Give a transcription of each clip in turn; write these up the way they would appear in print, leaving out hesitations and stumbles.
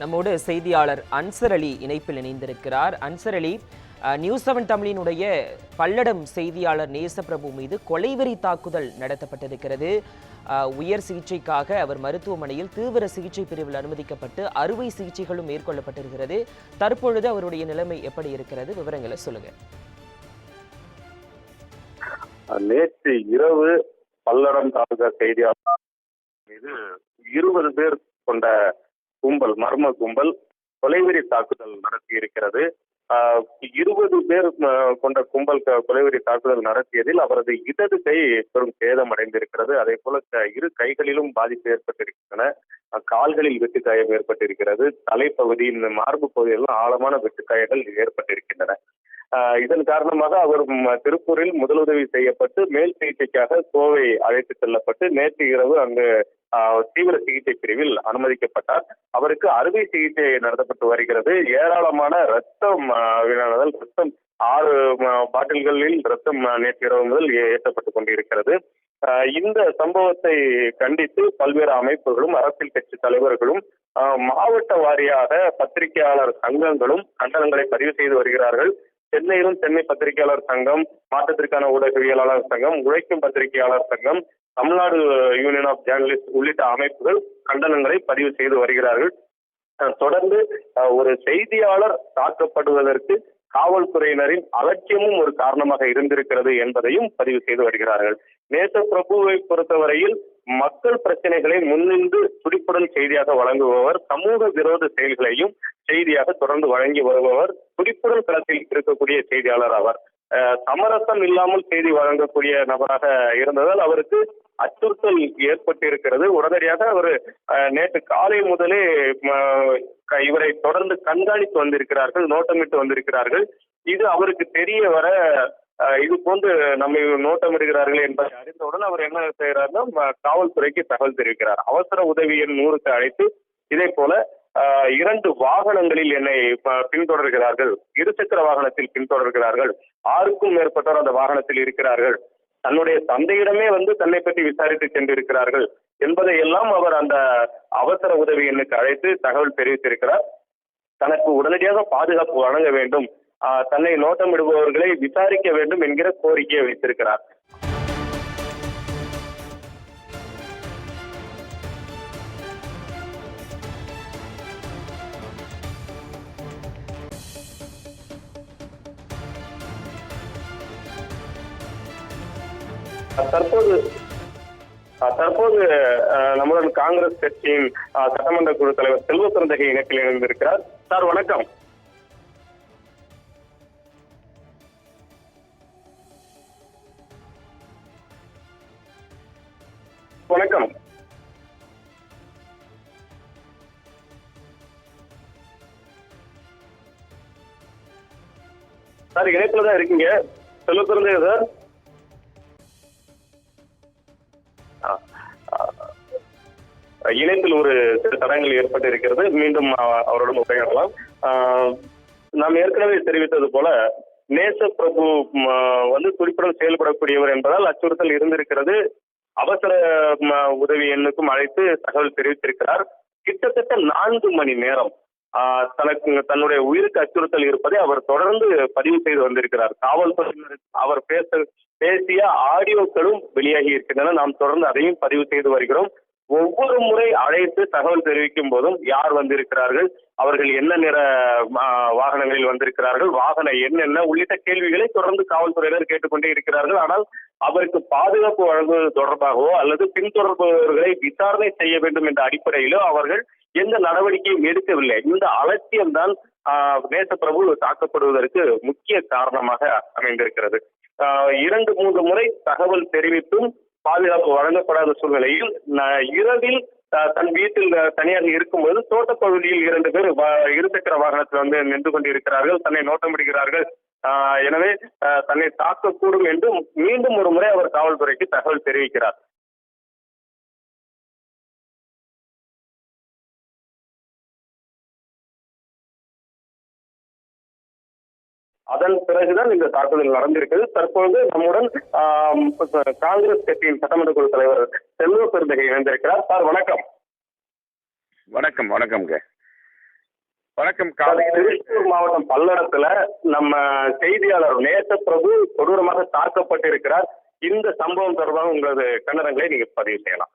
நம்மோடு செய்தியாளர் அன்சர் அலி இணைப்பில் இணைந்திருக்கிறார். அன்சர் அலி, நியூஸ் 7 தமிழினுடைய பல்லடம் செய்தியாளர் நேசப்பிரபு மீது கொலைவெறி தாக்குதல் நடத்தப்பட்டிருக்கிறது. உயர் சிகிச்சைக்காக அவர் மருத்துவமனையில் தீவிர சிகிச்சை பிரிவில் அனுமதிக்கப்பட்டு அறுவை சிகிச்சைகளும் மேற்கொள்ளப்பட்டிருக்கிறது. தற்பொழுது அவருடைய நிலைமை எப்படி இருக்கிறது? விவரங்களை சொல்லுங்க. நேற்று இரவு பல்லடம் தாலுகா செய்தியாளர் மீது 20 பேர் கொண்ட கும்பல், மர்ம கும்பல் கொலைவெறி தாக்குதல் நடத்தி இருக்கிறது. 20 பேர் கொண்ட கும்பல் கொலைவெறி தாக்குதல் நடத்தியதில் அவரது இடது கை பெரும் சேதம் அடைந்திருக்கிறது. அதே போல இரு கைகளிலும் பாதிப்பு ஏற்பட்டிருக்கின்றன. கால்களில் வெட்டுக்காயம் ஏற்பட்டிருக்கிறது. தலைப்பகுதியின் மார்பு பகுதியிலும் ஆழமான வெட்டுக்காயங்கள் ஏற்பட்டிருக்கின்றன. இதன் காரணமாக அவர் திருப்பூரில் முதலுதவி செய்யப்பட்டு மேல் சிகிச்சைக்காக கோவை அழைத்து செல்லப்பட்டு நேற்று இரவு அங்கு தீவிர சிகிச்சை பிரிவில் அனுமதிக்கப்பட்டார். அவருக்கு அறுவை சிகிச்சை நடத்தப்பட்டு வருகிறது. ஏராளமான ரத்தம் 6 பாட்டில்களில் ரத்தம் நேற்று இரவு முதல் ஏற்றப்பட்டுக் கொண்டிருக்கிறது. இந்த சம்பவத்தை கண்டித்து பல்வேறு அமைப்புகளும் அரசியல் கட்சி தலைவர்களும் மாவட்ட வாரியாக பத்திரிகையாளர் சங்கங்களும் கண்டனங்களை பதிவு செய்து வருகிறார்கள். சென்னையிலும் சென்னை பத்திரிகையாளர் சங்கம், மாற்றத்திற்கான ஊடகவியலாளர் சங்கம், உழைக்கும் பத்திரிகையாளர் சங்கம், தமிழ்நாடு யூனியன் ஆஃப் ஜேர்னலிஸ்ட் உள்ளிட்ட அமைப்புகள் கண்டனங்களை பதிவு செய்து வருகிறார்கள். தொடர்ந்து ஒரு செய்தியாளர் தாக்கப்படுவதற்கு காவல்துறையினரின் அலட்சியமும் ஒரு காரணமாக இருந்திருக்கிறது என்பதையும் பதிவு செய்து வருகிறார்கள். நேசப்பிரபுவை பொறுத்தவரையில் மக்கள் பிரச்சனைகளை முன்னின்று துடிப்புடன் செய்தியாக வழங்குபவர், சமூக விரோத செயல்களையும் செய்தியாக தொடர்ந்து வழங்கி வருபவர், துடிப்புடன் களத்தில் இருக்கக்கூடிய செய்தியாளர் அவர். சமரசம் இல்லாமல் செய்தி வழங்கக்கூடிய நபராக இருந்ததால் அவருக்கு அச்சுறுத்தல் ஏற்பட்டிருக்கிறது. உடனடியாக அவர் நேற்று காலை முதலே இவரை தொடர்ந்து கண்காணித்து வந்திருக்கிறார்கள், நோட்டமிட்டு வந்திருக்கிறார்கள். இது அவருக்கு தெரிய வர இது போன்று நம்மை நோட்டமிடுகிறார்கள் என்பதை அறிந்தவுடன் அவர் என்ன செய்கிறார்னா காவல்துறைக்கு தகவல் தெரிவிக்கிறார். அவசர உதவி எண் 100க்கு அழைத்து இதே போல 2 வாகனங்களில் என்னை பின்தொடர்கிறார்கள், இருசக்கர வாகனத்தில் பின்தொடர்கிறார்கள், 6க்கும் மேற்பட்டோர் அந்த வாகனத்தில் இருக்கிறார்கள், தன்னுடைய தந்தையிடமே வந்து தன்னை பற்றி விசாரித்து சென்றிருக்கிறார்கள் என்பதை எல்லாம் அவர் அந்த அவசர உதவி எண்ணுக்கு அழைத்து தகவல் தெரிவித்திருக்கிறார். தனக்கு உடனடியாக பாதுகாப்பு வழங்க வேண்டும், தன்னை நோட்டமிடுபவர்களை விசாரிக்க வேண்டும் என்கிற கோரிக்கையை வைத்திருக்கிறார். தற்போது நம்முடன் காங்கிரஸ் கட்சியின் சட்டமன்ற குழு தலைவர் செல்வ பெருந்தகை இணைப்பில் இணைந்திருக்கிறார். சார் வணக்கம். வணக்கம் சார், இணைப்புல தான் இருக்கீங்க. செல்வ பெருந்தகை சார். இணைப்பில் ஒரு சில தடங்கள் ஏற்பட்டு இருக்கிறது. மீண்டும் அவருடன் உரையாடலாம். நாம் ஏற்கனவே தெரிவித்தது போல நேசப்பிரபு வந்து துடிப்புடன் செயல்படக்கூடியவர் என்பதால் அச்சுறுத்தல் இருந்திருக்கிறது. அவசர உதவி எண்ணுக்கும் அழைத்து தகவல் தெரிவித்திருக்கிறார். கிட்டத்தட்ட 4 மணி நேரம் தன்னுடைய உயிருக்கு அச்சுறுத்தல் இருப்பதை அவர் தொடர்ந்து பதிவு செய்து வந்திருக்கிறார். காவல்துறையினர் அவர் பேசிய ஆடியோக்களும் வெளியாகி இருக்கின்றன. நாம் தொடர்ந்து அதையும் பதிவு செய்து வருகிறோம். ஒவ்வொரு முறை அழைத்து தகவல் தெரிவிக்கும் போதும் யார் வந்திருக்கிறார்கள், அவர்கள் என்ன நிற வாகனங்களில் வந்திருக்கிறார்கள், வாகன எண் என்ன உள்ளிட்ட கேள்விகளை தொடர்ந்து காவல்துறையினர் கேட்டுக்கொண்டே இருக்கிறார்கள். ஆனால் அவருக்கு பாதுகாப்பு வழங்குவது தொடர்பாகவோ அல்லது பின்தொடர்பவர்களை விசாரணை செய்ய வேண்டும் என்ற அடிப்படையிலோ அவர்கள் எந்த நடவடிக்கையும் எடுக்கவில்லை. இந்த அலட்சியம்தான் நேசப்பிரபு தாக்கப்படுவதற்கு முக்கிய காரணமாக அமைந்திருக்கிறது. 2-3 முறை தகவல் தெரிவித்தும் பாதுகாப்பு வழங்கப்படாத சூழ்நிலையில் இரவில் தன் வீட்டில் தனியாக இருக்கும்போது தோட்டப்பகுதியில் 2 பேர் இருசக்கர வாகனத்தில் வந்து நின்று கொண்டிருக்கிறார்கள், தன்னை நோட்டமிடுகிறார்கள். எனவே தன்னை தாக்கக்கூடும் என்று மீண்டும் ஒரு முறை அவர் காவல்துறைக்கு தகவல் தெரிவிக்கிறார். அதன் பிறகுதான் இந்த தாக்குதல் நடந்திருக்கிறது. தற்பொழுது நம்முடன் காங்கிரஸ் கட்சியின் சட்டமன்ற குழு தலைவர் செல்வ பெருந்தகை இணைந்திருக்கிறார். சார் வணக்கம். வணக்கம். வணக்கம்ங்க. வணக்கம். காலையில் திருப்பூர் மாவட்டம் பல்லடத்துல நம்ம செய்தியாளர் நேசப்பிரபு கொடூரமாக தாக்கப்பட்டிருக்கிறார். இந்த சம்பவம் தொடர்பாக உங்களது கண்டனங்களை நீங்க பதிவு செய்யலாம்.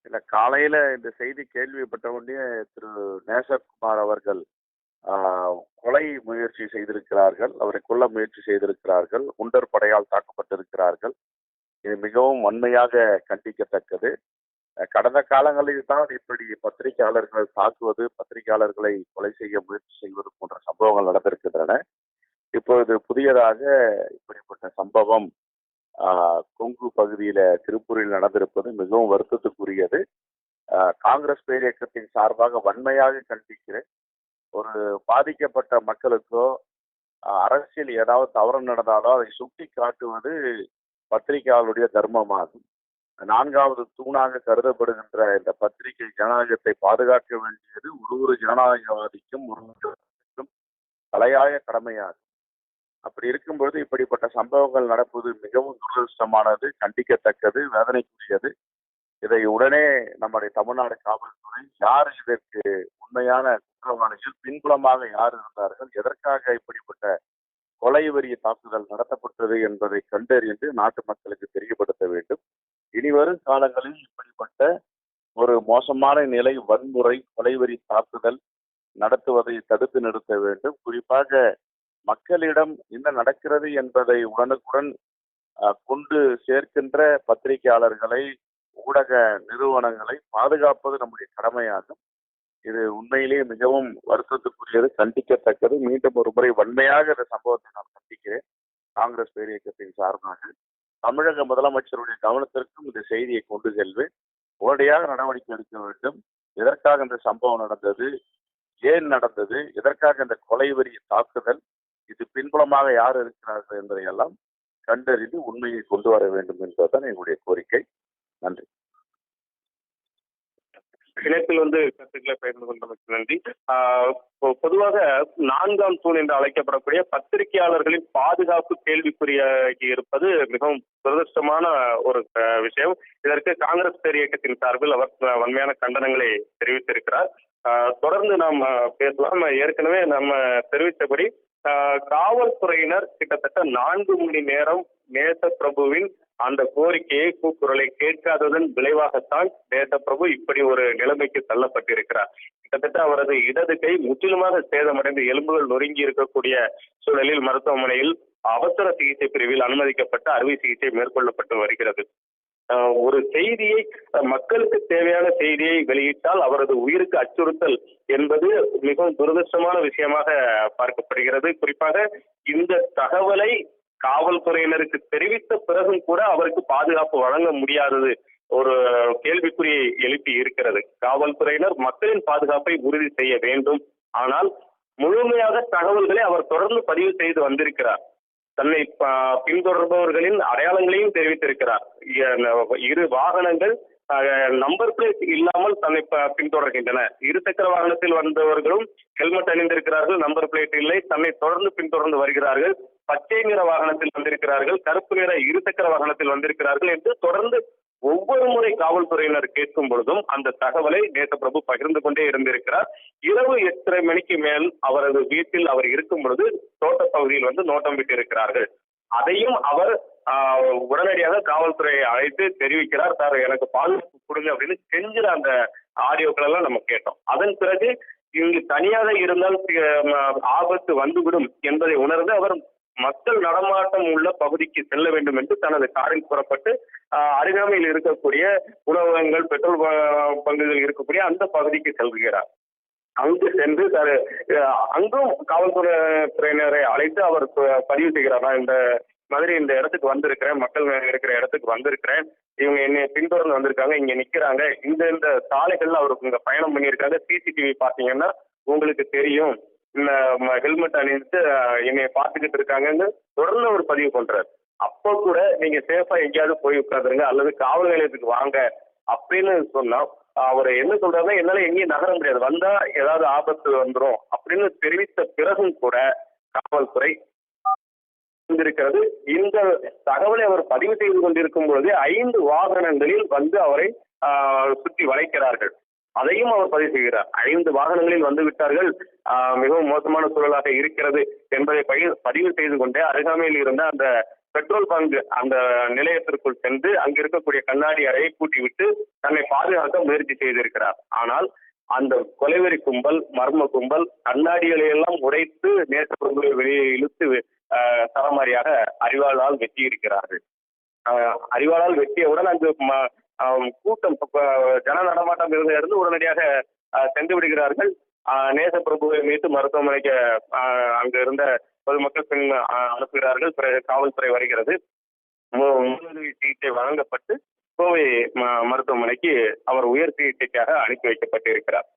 இல்ல, காலையில இந்த செய்தி கேள்விப்பட்ட உடனே திரு நேசகுமார் அவர்கள் கொலை முயற்சி செய்திருக்கிறார்கள், அவரை கொல்ல முயற்சி செய்திருக்கிறார்கள், குண்டர் படையால் தாக்கப்பட்டிருக்கிறார்கள். இது மிகவும் வன்மையாக கண்டிக்கத்தக்கது. கடந்த காலங்களில் தான் இப்படி பத்திரிகையாளர்கள் தாக்குவது, பத்திரிகையாளர்களை கொலை செய்ய முயற்சி செய்வது போன்ற சம்பவங்கள் நடந்திருக்கின்றன. இப்பொழுது புதியதாக இப்படிப்பட்ட சம்பவம் கொங்கு பகுதியில திருப்பூரில் நடந்திருப்பது மிகவும் வருத்தத்துக்குரியது. காங்கிரஸ் பேரியக்கத்தின் சார்பாக வன்மையாக கண்டிக்கிறேன். ஒரு பாதிக்கப்பட்ட மக்களுக்கோ அரசியல் ஏதாவது தவறு நடந்தாலோ அதை சுட்டி காட்டுவது பத்திரிகையாளருடைய தர்மமாகும். 4வது தூணாக கருதப்படுகின்ற இந்த பத்திரிகை ஜனநாயகத்தை பாதுகாக்க வேண்டியது ஒரு ஜனநாயகவாதிக்கும் ஒரு தலையாய கடமையாகும். அப்படி இருக்கும்பொழுது இப்படிப்பட்ட சம்பவங்கள் நடப்பது மிகவும் துரதிருஷ்டமானது, கண்டிக்கத்தக்கது, வேதனைக்குரியது. இதை உடனே நம்முடைய தமிழ்நாடு காவல்துறை யார் இதற்கு உண்மையான குற்றவாளிகள், பின்புலமாக யார் இருந்தார்கள், எதற்காக இப்படிப்பட்ட கொலை வெறிய தாக்குதல் நடத்தப்பட்டது என்பதை கண்டறிந்து நாட்டு மக்களுக்கு தெரியப்படுத்த வேண்டும். இனிவரும் காலங்களில் இப்படிப்பட்ட ஒரு மோசமான நிலை, வன்முறை, கொலைவெறி தாக்குதல் நடத்துவதை தடுத்து நிறுத்த வேண்டும். குறிப்பாக மக்களிடம் என்ன நடக்கிறது என்பதை உடனுக்குடன் கொண்டு சேர்க்கின்ற பத்திரிகையாளர்களை, ஊடக நிறுவனங்களை பாதுகாப்பது நம்முடைய கடமையாகும். இது உண்மையிலேயே மிகவும் வருத்தத்துக்குரியது, கண்டிக்கத்தக்கது. மீண்டும் ஒரு முறை வன்மையாக இந்த சம்பவத்தை நான் கண்டிக்கிறேன். காங்கிரஸ் பேரியக்கத்தின் சார்பாக தமிழக முதலமைச்சருடைய கவனத்திற்கும் இந்த செய்தியை கொண்டு செல்வேன். உடனடியாக நடவடிக்கை எடுக்க வேண்டும். எதற்காக இந்த சம்பவம் நடந்தது, ஏன் நடந்தது, எதற்காக இந்த கொலைவெறி தாக்குதல், இது பின்புலமாக யார் இருக்கிறார்கள் என்பதையெல்லாம் கண்டறிந்து உண்மையை கொண்டு வர வேண்டும் என்பதுதான் எங்களுடைய கோரிக்கை. நன்றி. இணைப்பில் கருத்துக்களை பகிர்ந்து கொண்டமைக்கு நன்றி. பொதுவாக 4ஆம் தூண் என்று அழைக்கப்படக்கூடிய பத்திரிகையாளர்களின் பாதுகாப்பு கேள்விக்குறியாகி இருப்பது மிகவும் துரதிருஷ்டமான ஒரு விஷயம். இதற்கு காங்கிரஸ் பேரியக்கத்தின் சார்பில் அவர் வன்மையான கண்டனங்களை தெரிவித்திருக்கிறார். தொடர்ந்து நாம் பேசலாம். ஏற்கனவே நம்ம தெரிவித்தபடி காவல்துறையினர் கிட்டத்தட்ட 4 மணி நேரம் நேசப்பிரபுவின் அந்த கோரிக்கையை, கூக்குரலை கேட்காததன் விளைவாகத்தான் நேசப்பிரபு இப்படி ஒரு நிலைமைக்கு தள்ளப்பட்டிருக்கிறார். கிட்டத்தட்ட அவரது இடது கை முற்றிலுமாக சேதமடைந்து எலும்புகள் நொறுங்கி இருக்கக்கூடிய சூழலில் மருத்துவமனையில் அவசர சிகிச்சை பிரிவில் அனுமதிக்கப்பட்டு அறுவை சிகிச்சை மேற்கொள்ளப்பட்டு வருகிறது. ஒரு செய்தியை, மக்களுக்கு தேவையான செய்தியை வெளியிட்டால் அவரது உயிருக்கு அச்சுறுத்தல் என்பது மிகவும் துரதிருஷ்டமான விஷயமாக பார்க்கப்படுகிறது. குறிப்பாக இந்த தகவலை காவல்துறையினருக்கு தெரிவித்த பிறகும் கூட அவருக்கு பாதுகாப்பு வழங்க முடியாதது ஒரு கேள்விக்குறியை எழுப்பி இருக்கிறது. காவல்துறையினர் மக்களின் பாதுகாப்பை உறுதி செய்ய வேண்டும். ஆனால் முழுமையாக தகவல்களை அவர் தொடர்ந்து பதிவு செய்து வந்திருக்கிறார். தன்னை பின்தொடர்பவர்களின் அடையாளங்களையும் தெரிவித்திருக்கிறார். 2 வாகனங்கள் நம்பர் பிளேட் இல்லாமல் தன்னை பின்தொடர்கின்றன. 2 சக்கர வாகனத்தில் வந்தவர்களும் ஹெல்மெட் அணிந்திருக்கிறார்கள், நம்பர் பிளேட் இல்லை, தன்னை தொடர்ந்து வருகிறார்கள். பச்சை நிற வாகனத்தில் வந்திருக்கிறார்கள், கருப்பு நிற 2 சக்கர வாகனத்தில் வந்திருக்கிறார்கள் என்று தொடர்ந்து ஒவ்வொரு முறை காவல்துறையினர் கேட்கும் பொழுதும் அந்த தகவலை நேசப்பிரபு பகிர்ந்து கொண்டே இருந்திருக்கிறார். இரவு 8:30 மணிக்கு மேல் அவரது வீட்டில் அவர் இருக்கும் பொழுது தோட்டப்பகுதியில் நோட்டம் விட்டு இருக்கிறார்கள். அதையும் அவர் உடனடியாக காவல்துறையை அழைத்து தெரிவிக்கிறார். சார், எனக்கு பாதுகாப்பு கொடுங்க அப்படின்னு கெஞ்சுற அந்த ஆடியோக்கள் எல்லாம் நம்ம கேட்டோம். அதன் பிறகு இங்கு தனியாக இருந்தால் ஆபத்து வந்துவிடும் என்பதை உணர்ந்து அவர் மக்கள் நடமாட்டம் உள்ள பகுதிக்கு செல்ல வேண்டும் என்று தனது காரில் புறப்பட்டு அருகாமையில் இருக்கக்கூடிய உணவகங்கள், பெட்ரோல் பங்குகள் இருக்கக்கூடிய அந்த பகுதிக்கு செல்கிறார். அங்கு சென்று அங்கும் காவல்துறையினரை அழைத்து அவர் பதிவு செய்கிறார். நான் இந்த மாதிரி இந்த இடத்துக்கு வந்திருக்கிறேன், மக்கள் இருக்கிற இடத்துக்கு வந்திருக்கிறேன், இவங்க என்னை பின்தொடர்ந்து வந்திருக்காங்க, இங்க நிக்கிறாங்க, இந்த சாலைகள்ல அவருக்கு இங்க பயணம் பண்ணியிருக்காங்க, சிசிடிவி பாத்தீங்கன்னா உங்களுக்கு தெரியும், இந்த ஹெல்மெட் அணிந்து என்னை பார்த்துக்கிட்டு இருக்காங்கன்னு தொடர்ந்து ஒரு பதிவு பண்றாரு. அப்போ கூட நீங்க சேஃபா எங்கேயாவது போய் உட்காந்துருங்க அல்லது காவல் நிலையத்துக்கு வாங்க அப்படின்னு சொன்னா அவர் என்ன சொல்றாருன்னா, என்னால எங்கேயும் நகர முடியாது, வந்தா ஏதாவது ஆபத்து வந்துடும் அப்படின்னு தெரிவித்த பிறகும் கூட காவல்துறை இருக்கிறது. இந்த தகவலை அவர் பதிவு செய்து கொண்டிருக்கும் பொழுது 5 வாகனங்களில் அவரை சுற்றி வளைக்கிறார்கள். அதையும் அவர் பதிவு செய்கிறார். 5 வாகனங்களில் வந்து விட்டார்கள், மிகவும் மோசமான சூழலாக இருக்கிறது என்பதை பதிவு செய்து கொண்டே அருகாமையில் இருந்த அந்த பெட்ரோல் பங்க் அந்த நிலையத்திற்குள் சென்று அங்கு இருக்கக்கூடிய கண்ணாடி அறையை பூட்டிவிட்டு தன்னை பாதுகாக்க முயற்சி செய்திருக்கிறார். ஆனால் அந்த கொலைவெறி கும்பல், மர்ம கும்பல் கண்ணாடிகளை எல்லாம் உடைத்து நேசப்பிரபுவை வெளியே இழுத்து சரமாரியாக அரிவாளால் வெட்டி இருக்கிறார்கள். அரிவாளால் வெட்டியவுடன் அங்கு கூட்டம் ஜன நடமாட்டம் இருந்து உடனடியாக சென்று விடுகிறார்கள். நேசப்பிரபுவை மீட்டு மருத்துவமனைக்கு அங்கு இருந்த பொதுமக்கள் பின் அனுப்புகிறார்கள். பிறகு காவல்துறை வருகிறது. முதலுதவி சிகிச்சை வழங்கப்பட்டு கோவை மருத்துவமனைக்கு அவர் உயர் சிகிச்சைக்காக அனுப்பி வைக்கப்பட்டிருக்கிறார்.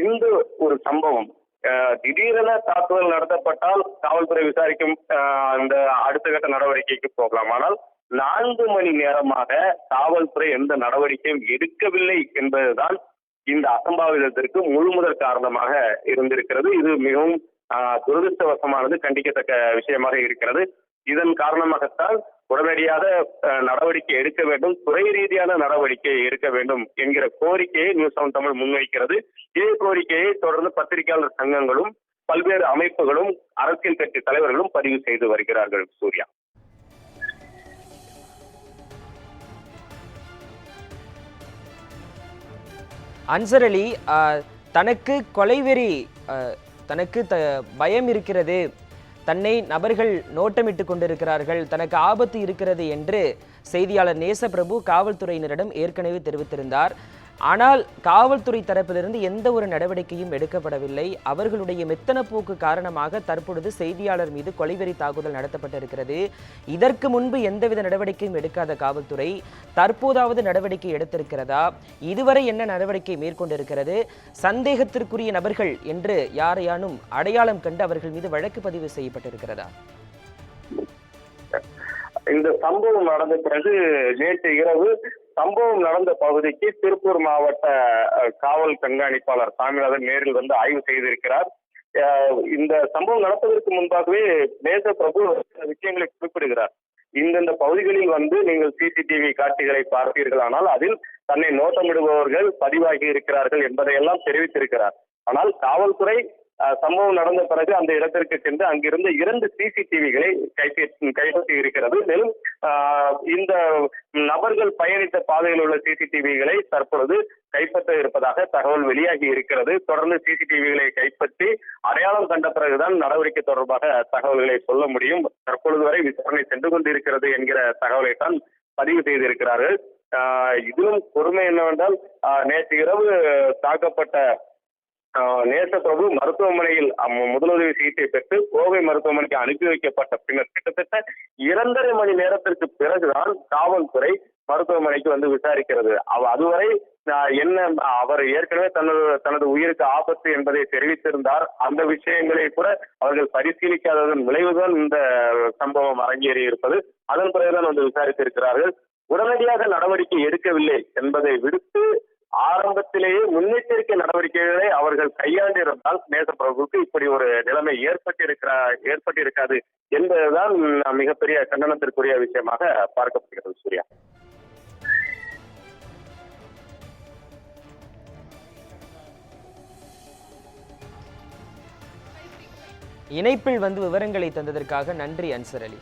இந்த ஒரு சம்பவம் திடீரென தாக்குதல் நடத்தப்பட்டால் காவல்துறை விசாரிக்கும் அந்த அடுத்த கட்ட நடவடிக்கைக்கு போகலாம். ஆனால் 4 மணி நேரமாக காவல்துறை எந்த நடவடிக்கையும் எடுக்கவில்லை என்பதுதான் இந்த அசம்பாவிதத்திற்கு முழுமுதல் காரணமாக இருந்திருக்கிறது. இது மிகவும் துரதிருஷ்டவசமானது, கண்டிக்கத்தக்க விஷயமாக இருக்கிறது. இதன் காரணமாகத்தான் உடனடியாக நடவடிக்கை எடுக்க வேண்டும், துறை ரீதியான நடவடிக்கை எடுக்க வேண்டும் என்கிற கோரிக்கையை நியூஸ் 7 தமிழ் முன்வைக்கிறது. இதே கோரிக்கையை தொடர்ந்து பத்திரிகையாளர் சங்கங்களும் பல்வேறு அமைப்புகளும் அரசியல் கட்சி தலைவர்களும் பதிவு செய்து வருகிறார்கள். சூர்யா, அன்சர் அலி, தனக்கு கொலைவெறி, தனக்கு பயம் இருக்கிறது, தன்னை நபர்கள் நோட்டமிட்டு கொண்டிருக்கிறார்கள், தனக்கு ஆபத்து இருக்கிறது என்று செய்தியாளர் நேசப்பிரபு காவல்துறையினரிடம் ஏற்கனவே தெரிவித்திருந்தார். ஆனால் காவல்துறை தரப்பிலிருந்து எந்த ஒரு நடவடிக்கையும் எடுக்கப்படவில்லை. அவர்களுடைய மெத்தன போக்கு காரணமாக தற்பொழுது செய்தியாளர் மீது கொலைவெறி தாக்குதல் நடத்தப்பட்டிருக்கிறது. இதற்கு முன்பு எந்தவித நடவடிக்கையும் எடுக்காத காவல்துறை தற்போதாவது நடவடிக்கை எடுத்திருக்கிறதா? இதுவரை என்ன நடவடிக்கை மேற்கொண்டிருக்கிறது? சந்தேகத்திற்குரிய நபர்கள் என்று யாரையானும் அடையாளம் கண்டு அவர்கள் மீது வழக்கு பதிவு செய்யப்பட்டிருக்கிறதா? இந்த சம்பவம் நடந்த பிறகு நேற்று இரவு சம்பவம் நடந்த பகுதிக்கு திருப்பூர் மாவட்ட காவல் கண்காணிப்பாளர் சாமிநாதன் நேரில் வந்து ஆய்வு செய்திருக்கிறார். இந்த சம்பவம் நடப்பதற்கு முன்பாகவே நேசப்பிரபு விஷயங்களை குறிப்பிடுகிறார். இந்தந்த பகுதிகளில் வந்து நீங்கள் சிசிடிவி காட்சிகளை பார்த்தீர்களானால் அதில் தன்னை நோட்டமிடுபவர்கள் பதிவாகி இருக்கிறார்கள் என்பதையெல்லாம் தெரிவித்திருக்கிறார். ஆனால் காவல்துறை சம்பவம் நடந்த பிறகு அந்த இடத்திற்கு சென்று அங்கிருந்த 2 சிசிடிவிகளை கைப்பற்றி இருக்கிறது. மேலும் இந்த நபர்கள் பயணித்த பாதையில் உள்ள சிசிடிவிகளை தற்பொழுது கைப்பற்ற இருப்பதாக தகவல் வெளியாகி இருக்கிறது. தொடர்ந்து சிசிடிவிகளை கைப்பற்றி அடையாளம் கண்ட பிறகுதான் நடவடிக்கை தொடர்பாக தகவல்களை சொல்ல முடியும். தற்பொழுது வரை விசாரணை சென்று கொண்டிருக்கிறது என்கிற தகவலை தான் பதிவு செய்திருக்கிறார்கள். இதிலும் பொறுமை என்னவென்றால் நேற்று இரவு தாக்கப்பட்ட நேசப்பிரபு மருத்துவமனையில் முதலுதவி சிகிச்சை பெற்று கோவை மருத்துவமனைக்கு அனுப்பி வைக்கப்பட்ட பின்னர் கிட்டத்தட்ட 2.5 மணி நேரத்திற்கு பிறகுதான் காவல்துறை மருத்துவமனைக்கு வந்து விசாரிக்கிறது. அதுவரை என்ன அவர் ஏற்கனவே தனது உயிருக்கு ஆபத்து என்பதை தெரிவித்திருந்தார். அந்த விஷயங்களை கூட அவர்கள் பரிசீலிக்காததன் விளைவுதான் இந்த சம்பவம் அரங்கேறி இருப்பது. அதன் பிறகுதான் வந்து விசாரித்திருக்கிறார்கள். உடனடியாக நடவடிக்கை எடுக்கவில்லை என்பதை விடுத்து ஆரம்பத்திலேயே முன்னெச்சரிக்கை நடவடிக்கைகளை அவர்கள் கையாண்டிருந்தால் நேசப்பிரபுவுக்கு இப்படி ஒரு நிலைமை ஏற்பட்டிருக்காது என்பதுதான் மிகப்பெரிய கண்டனத்திற்குரிய விஷயமாக பார்க்கப்படுகிறது. சூர்யா, இணைப்பில் வந்து விவரங்களை தந்ததற்காக நன்றி அன்சர் அலி.